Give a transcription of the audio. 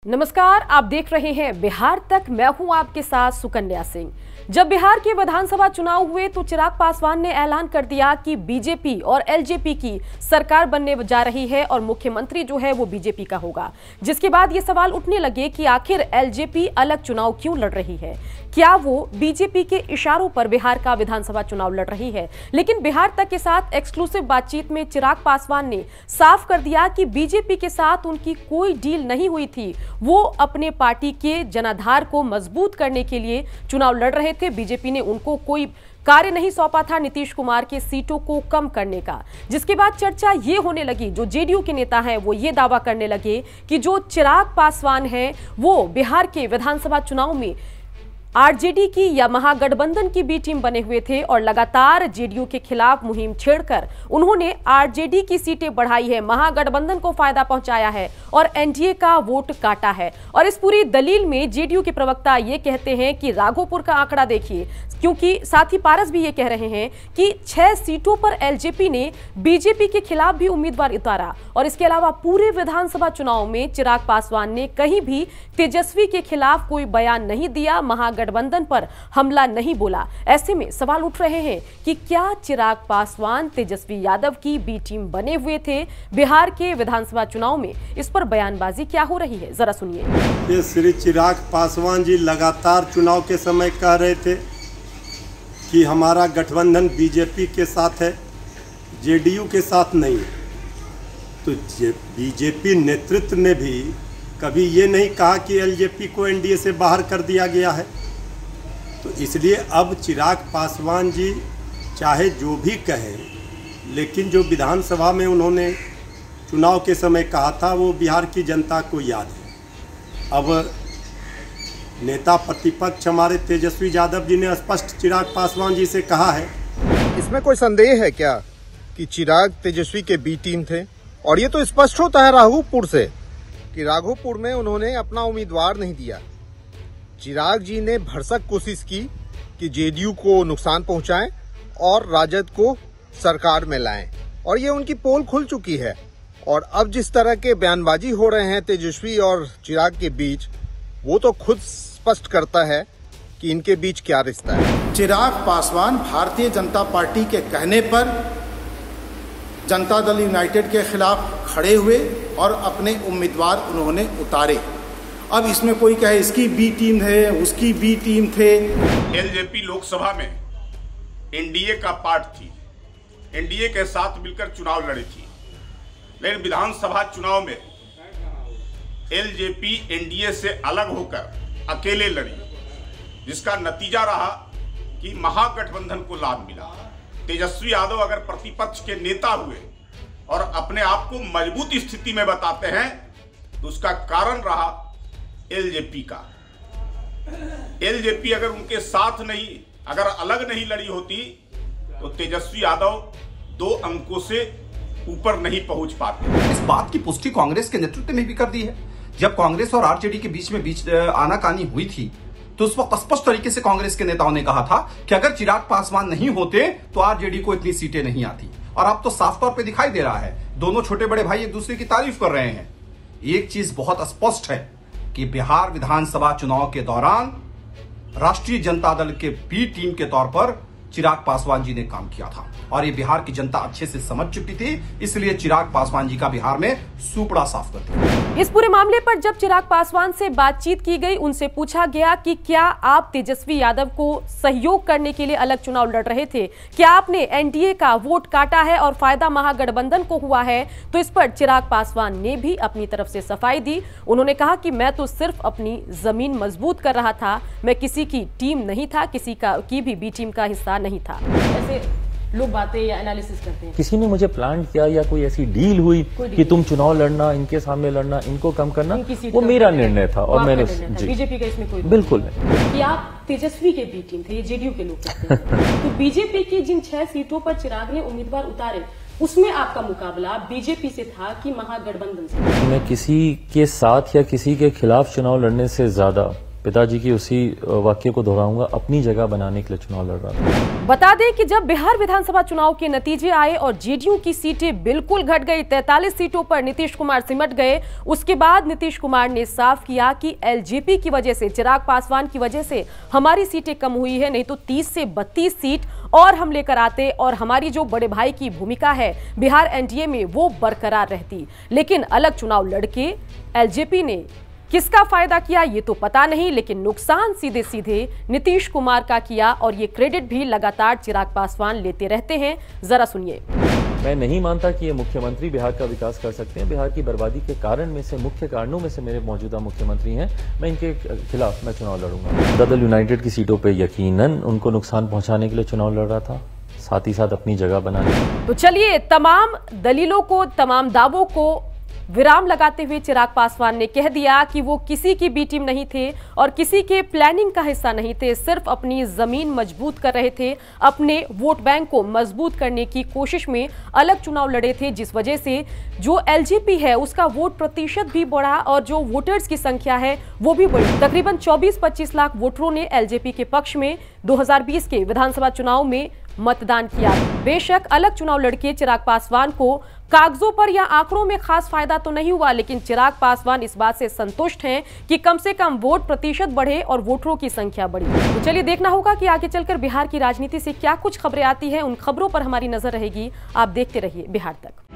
नमस्कार, आप देख रहे हैं बिहार तक। मैं हूं आपके साथ सुकन्या सिंह। जब बिहार के विधानसभा चुनाव हुए तो चिराग पासवान ने ऐलान कर दिया कि बीजेपी और एलजेपी की सरकार बनने जा रही है और मुख्यमंत्री जो है वो बीजेपी का होगा। जिसके बाद ये सवाल उठने लगे कि आखिर एलजेपी अलग चुनाव क्यों लड़ रही है, क्या वो बीजेपी के इशारों पर बिहार का विधानसभा चुनाव लड़ रही है। लेकिन बिहार तक के साथ एक्सक्लूसिव बातचीत में चिराग पासवान ने साफ कर दिया कि बीजेपी के साथ उनकी कोई डील नहीं हुई थी। वो अपने पार्टी के जनाधार को मजबूत करने के लिए चुनाव लड़ रहे थे। बीजेपी ने उनको कोई कार्य नहीं सौंपा था नीतीश कुमार के सीटों को कम करने का। जिसके बाद चर्चा ये होने लगी, जो जेडीयू के नेता हैं वो ये दावा करने लगे कि जो चिराग पासवान हैं वो बिहार के विधानसभा चुनाव में आरजेडी की या महागठबंधन की बी टीम बने हुए थे और लगातार जेडीयू के खिलाफ मुहिम छेड़कर उन्होंने आरजेडी की सीटें बढ़ाई है, महागठबंधन को फायदा पहुंचाया है और एनडीए का वोट काटा है। और इस पूरी दलील में जेडीयू के प्रवक्ता ये कहते हैं कि राघोपुर का आंकड़ा देखिए, क्योंकि साथ ही पारस भी ये कह रहे हैं कि 6 सीटों पर एलजेपी ने बीजेपी के खिलाफ भी उम्मीदवार उतारा और इसके अलावा पूरे विधानसभा चुनाव में चिराग पासवान ने कहीं भी तेजस्वी के खिलाफ कोई बयान नहीं दिया, महागठबंधन पर हमला नहीं बोला। ऐसे में सवाल उठ रहे हैं कि क्या चिराग पासवान तेजस्वी यादव की बी टीम बने हुए थे बिहार के विधानसभा चुनाव में। इस पर बयानबाजी क्या हो रही है, जरा सुनिए। श्री चिराग पासवान जी लगातार चुनाव के समय कह रहे थे कि हमारा गठबंधन बीजेपी के साथ है, जेडीयू के साथ नहीं। तो बीजेपी नेतृत्व ने भी कभी ये नहीं कहा कि एलजेपी को एनडीए से बाहर कर दिया गया है। तो इसलिए अब चिराग पासवान जी चाहे जो भी कहें, लेकिन जो विधानसभा में उन्होंने चुनाव के समय कहा था वो बिहार की जनता को याद है। अब नेता प्रतिपक्ष हमारे तेजस्वी यादव जी ने स्पष्ट चिराग पासवान जी से कहा है। इसमें कोई संदेह है क्या कि चिराग तेजस्वी के बी टीम थे? और ये तो स्पष्ट होता है राघोपुर से कि राघोपुर में उन्होंने अपना उम्मीदवार नहीं दिया। चिराग जी ने भरसक कोशिश की कि जेडीयू को नुकसान पहुंचाएं और राजद को सरकार में लाएं, और ये उनकी पोल खुल चुकी है। और अब जिस तरह के बयानबाजी हो रहे हैं तेजस्वी और चिराग के बीच, वो तो खुद स्पष्ट करता है कि इनके बीच क्या रिश्ता है। चिराग पासवान भारतीय जनता पार्टी के कहने पर जनता दल यूनाइटेड के खिलाफ खड़े हुए और अपने उम्मीदवार उन्होंने उतारे। अब इसमें कोई कहे इसकी बी टीम है, उसकी बी टीम थे। एलजेपी लोकसभा में एनडीए का पार्ट थी, एनडीए के साथ मिलकर चुनाव लड़ी थी। लेकिन विधानसभा चुनाव में एलजेपी एनडीए से अलग होकर अकेले लड़ी, जिसका नतीजा रहा कि महागठबंधन को लाभ मिला। तेजस्वी यादव अगर प्रतिपक्ष के नेता हुए और अपने आप को मजबूत स्थिति में बताते हैं तो उसका कारण रहा एलजेपी का। एलजेपी अगर उनके साथ नहीं, अगर अलग नहीं लड़ी होती तो तेजस्वी यादव 2 अंकों से ऊपर नहीं पहुंच पाते। इस बात की पुष्टि कांग्रेस के नेतृत्व ने भी कर दी है। जब कांग्रेस और आरजेडी के बीच आनाकानी हुई थी तो उस वक्त स्पष्ट तरीके से कांग्रेस के नेताओं ने कहा था कि अगर चिराग पासवान नहीं होते तो आरजेडी को इतनी सीटें नहीं आती। और अब तो साफ तौर पे दिखाई दे रहा है, दोनों छोटे बड़े भाई एक दूसरे की तारीफ कर रहे हैं। एक चीज बहुत स्पष्ट है कि बिहार विधानसभा चुनाव के दौरान राष्ट्रीय जनता दल के बी टीम के तौर पर चिराग पासवान जी ने काम किया था और ये बिहार की जनता अच्छे से समझ चुकी थी। इसलिए चिराग पासवान जी का बिहार में सुपड़ा साफ कर दिया। इस पूरे मामले पर जब चिराग पासवान से बातचीत की गई, उनसे पूछा गया कि क्या आप तेजस्वी यादव को सहयोग करने के लिए अलग चुनाव लड़ रहे थे, क्या आपने एनडीए का वोट काटा है और फायदा महागठबंधन को हुआ है, तो इस पर चिराग पासवान ने भी अपनी तरफ से सफाई दी। उन्होंने कहा कि मैं तो सिर्फ अपनी जमीन मजबूत कर रहा था, मैं किसी की टीम नहीं था, किसी की भी बी टीम का हिस्सा नहीं था। ऐसे लोग बातें या एनालिसिस करते हैं। किसी ने मुझे प्लान किया या कोई ऐसी डील हुई कि तुम चुनाव लड़ना, इनके सामने लड़ना, इनको कम करना, वो मेरा निर्णय था और मैंने बीजेपी का इसमें कोई बिल्कुल नहीं। कि आप तेजस्वी के बी टीम थे, ये जेडीयू के लोग कहते हैं। तो बीजेपी की जिन 6 सीटों पर चिराग ने उम्मीदवार उतारे, उसमें आपका मुकाबला बीजेपी से था कि महागठबंधन से? मैं किसी के साथ या किसी के खिलाफ चुनाव लड़ने से ज्यादा पिताजी की उसी वाक्य को दोहराऊंगा, अपनी जगह बनाने के लिए चुनाव लड़ रहा था। बता दें कि जब बिहार विधानसभा चुनाव के नतीजे आए और जेडीयू की सीटें बिल्कुल घट गई, 43 सीटों पर नीतीश कुमार सिमट गए, उसके बाद नीतीश कुमार ने साफ किया कि एलजेपी की वजह से, चिराग पासवान की वजह से हमारी सीटें कम हुई है, नहीं तो 30 से 32 सीट और हम लेकर आते और हमारी जो बड़े भाई की भूमिका है बिहार एनडीए में वो बरकरार रहती। लेकिन अलग चुनाव लड़के एलजेपी ने किसका फायदा किया ये तो पता नहीं, लेकिन नुकसान सीधे सीधे नीतीश कुमार का किया और ये क्रेडिट भी लगातार चिराग पासवान लेते रहते हैं। जरा सुनिए। मैं नहीं मानता कि ये मुख्यमंत्री बिहार का विकास कर सकते हैं। बिहार की बर्बादी के कारण में से, मुख्य कारणों में से मेरे मौजूदा मुख्यमंत्री हैं। मैं इनके खिलाफ मैं चुनाव लड़ूंगा। दल यूनाइटेड की सीटों पे यकीनन उनको नुकसान पहुंचाने के लिए चुनाव लड़ रहा था, साथ ही साथ अपनी जगह बनाने। तो चलिए, तमाम दलीलों को, तमाम दावों को विराम लगाते हुए चिराग पासवान ने कह दिया कि वो किसी की बी टीम नहीं थे और किसी के प्लानिंग का हिस्सा नहीं थे, सिर्फ अपनी जमीन मजबूत कर रहे थे, अपने वोट बैंक को मजबूत करने की कोशिश में अलग चुनाव लड़े थे, जिस वजह से जो एलजेपी है उसका वोट प्रतिशत भी बढ़ा और जो वोटर्स की संख्या है वो भी बढ़ी। तकरीबन 24-25 लाख वोटरों ने एलजेपी के पक्ष में 2020 के विधानसभा चुनाव में मतदान किया। बेशक अलग चुनाव लड़के चिराग पासवान को कागजों पर या आंकड़ों में खास फायदा तो नहीं हुआ, लेकिन चिराग पासवान इस बात से संतुष्ट हैं कि कम से कम वोट प्रतिशत बढ़े और वोटरों की संख्या बढ़ी। तो चलिए, देखना होगा कि आगे चलकर बिहार की राजनीति से क्या कुछ खबरें आती हैं। उन खबरों पर हमारी नजर रहेगी। आप देखते रहिए बिहार तक।